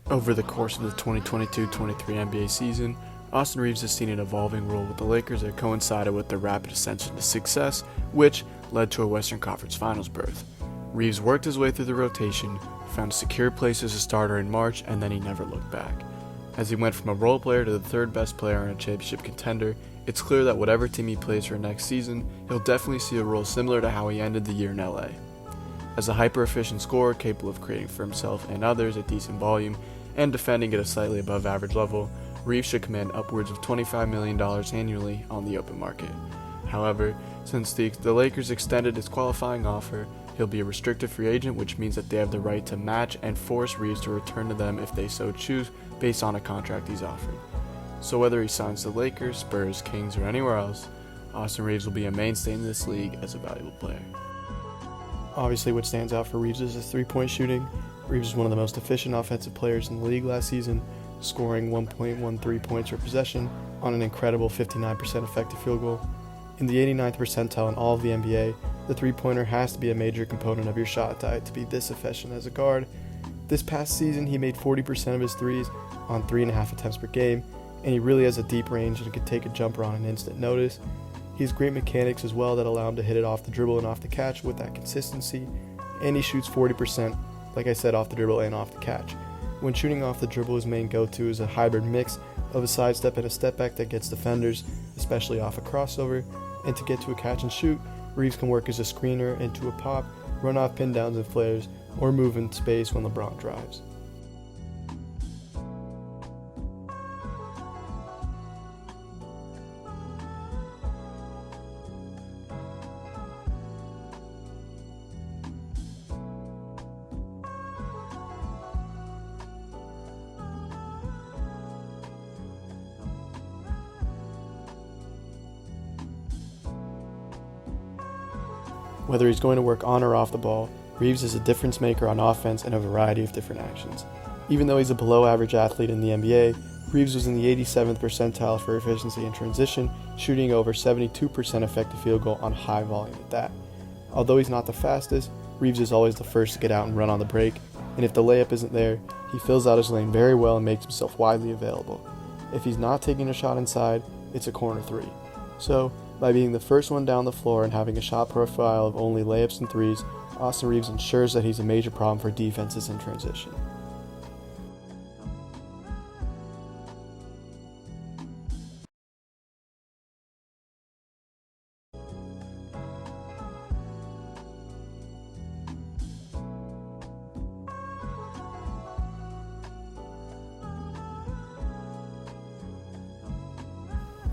Over the course of the 2022-23 NBA season, Austin Reaves has seen an evolving role with the Lakers that coincided with their rapid ascension to success, which led to a Western Conference Finals berth. Reaves worked his way through the rotation, found a secure place as a starter in March, and then he never looked back. As he went from a role player to the third best player on a championship contender, it's clear that whatever team he plays for next season, he'll definitely see a role similar to how he ended the year in LA. As a hyper-efficient scorer capable of creating for himself and others at decent volume, and defending at a slightly above average level, Reaves should command upwards of $25 million annually on the open market. However, since the Lakers extended his qualifying offer, he'll be a restricted free agent, which means that they have the right to match and force Reaves to return to them if they so choose based on a contract he's offered. So whether he signs the Lakers, Spurs, Kings, or anywhere else, Austin Reaves will be a mainstay in this league as a valuable player. Obviously, what stands out for Reaves is his three-point shooting. Reaves is one of the most efficient offensive players in the league last season, scoring 1.13 points per possession on an incredible 59% effective field goal. In the 89th percentile in all of the NBA, the three-pointer has to be a major component of your shot diet to be this efficient as a guard. This past season, he made 40% of his threes on 3.5 attempts per game, and he really has a deep range and can take a jumper on an instant notice. He has great mechanics as well that allow him to hit it off the dribble and off the catch with that consistency, and he shoots 40%, like I said, off the dribble and off the catch. When shooting off the dribble, his main go-to is a hybrid mix of a sidestep and a step back that gets defenders, especially off a crossover, and to get to a catch and shoot, Reaves can work as a screener into a pop, run off pin downs and flares, or move in space when LeBron drives. Whether he's going to work on or off the ball, Reaves is a difference maker on offense in a variety of different actions. Even though he's a below average athlete in the NBA, Reaves was in the 87th percentile for efficiency in transition, shooting over 72% effective field goal on high volume at that. Although he's not the fastest, Reaves is always the first to get out and run on the break, and if the layup isn't there, he fills out his lane very well and makes himself widely available. If he's not taking a shot inside, it's a corner three. So, by being the first one down the floor and having a shot profile of only layups and threes, Austin Reaves ensures that he's a major problem for defenses in transition.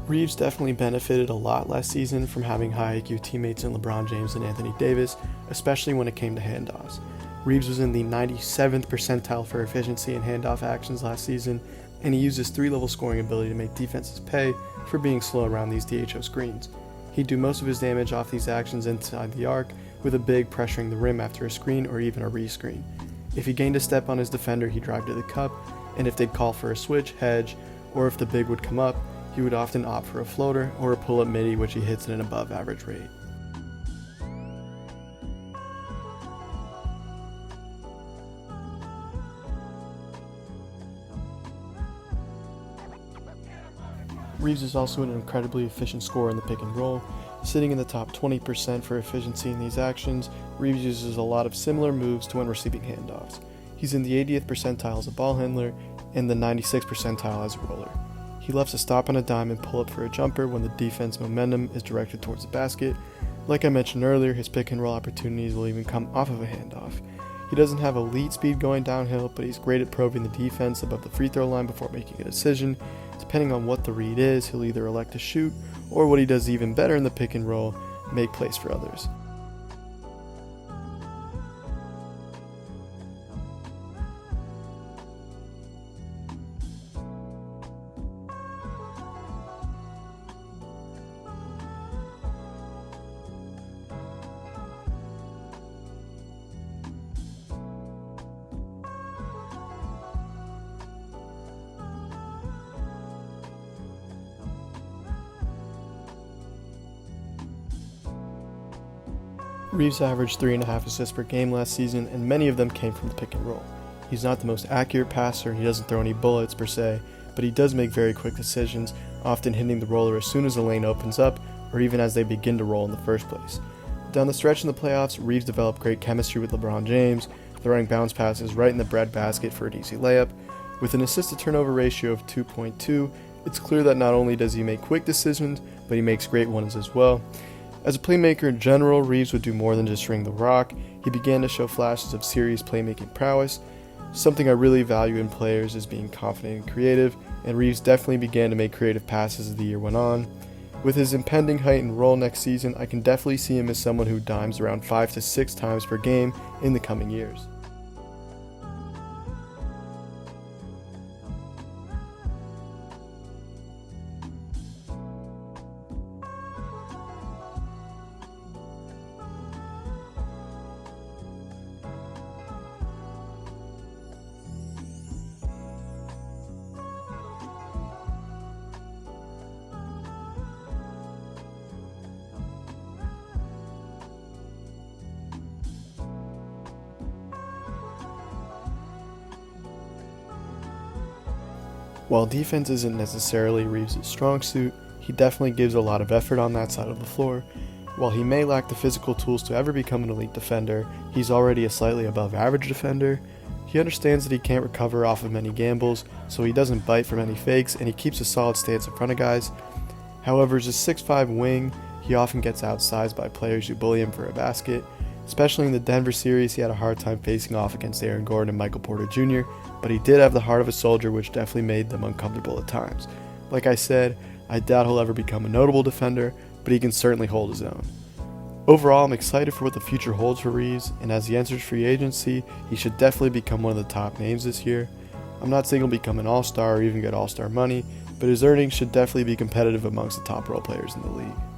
Reaves definitely benefited a lot last season from having high IQ teammates in LeBron James and Anthony Davis, especially when it came to handoffs. Reaves was in the 97th percentile for efficiency in handoff actions last season, and he used his three-level scoring ability to make defenses pay for being slow around these DHO screens. He'd do most of his damage off these actions inside the arc, with a big pressuring the rim after a screen or even a re-screen. If he gained a step on his defender, he'd drive to the cup, and if they'd call for a switch, hedge, or if the big would come up, he would often opt for a floater or a pull-up midi, which he hits at an above average rate. Reaves is also an incredibly efficient scorer in the pick and roll. Sitting in the top 20% for efficiency in these actions, Reaves uses a lot of similar moves to when receiving handoffs. He's in the 80th percentile as a ball handler and the 96th percentile as a roller. He loves to stop on a dime and pull up for a jumper when the defense momentum is directed towards the basket. Like I mentioned earlier, his pick and roll opportunities will even come off of a handoff. He doesn't have elite speed going downhill, but he's great at probing the defense above the free throw line before making a decision. Depending on what the read is, he'll either elect to shoot, or what he does even better in the pick and roll, make plays for others. Reaves averaged 3.5 assists per game last season, and many of them came from the pick and roll. He's not the most accurate passer, and he doesn't throw any bullets per se, but he does make very quick decisions, often hitting the roller as soon as the lane opens up, or even as they begin to roll in the first place. Down the stretch in the playoffs, Reaves developed great chemistry with LeBron James, throwing bounce passes right in the breadbasket for an easy layup. With an assist-to-turnover ratio of 2.2, it's clear that not only does he make quick decisions, but he makes great ones as well. As a playmaker in general, Reaves would do more than just string the rock. He began to show flashes of serious playmaking prowess. Something I really value in players is being confident and creative, and Reaves definitely began to make creative passes as the year went on. With his impending height and role next season, I can definitely see him as someone who dimes around 5 to 6 times per game in the coming years. While defense isn't necessarily Reaves' strong suit, he definitely gives a lot of effort on that side of the floor. While he may lack the physical tools to ever become an elite defender, he's already a slightly above average defender. He understands that he can't recover off of many gambles, so he doesn't bite from any fakes, and he keeps a solid stance in front of guys. However, as a 6'5" wing, he often gets outsized by players who bully him for a basket. Especially in the Denver series, he had a hard time facing off against Aaron Gordon and Michael Porter Jr., but he did have the heart of a soldier, which definitely made them uncomfortable at times. Like I said, I doubt he'll ever become a notable defender, but he can certainly hold his own. Overall, I'm excited for what the future holds for Reaves, and as he enters free agency, he should definitely become one of the top names this year. I'm not saying he'll become an all-star or even get all-star money, but his earnings should definitely be competitive amongst the top role players in the league.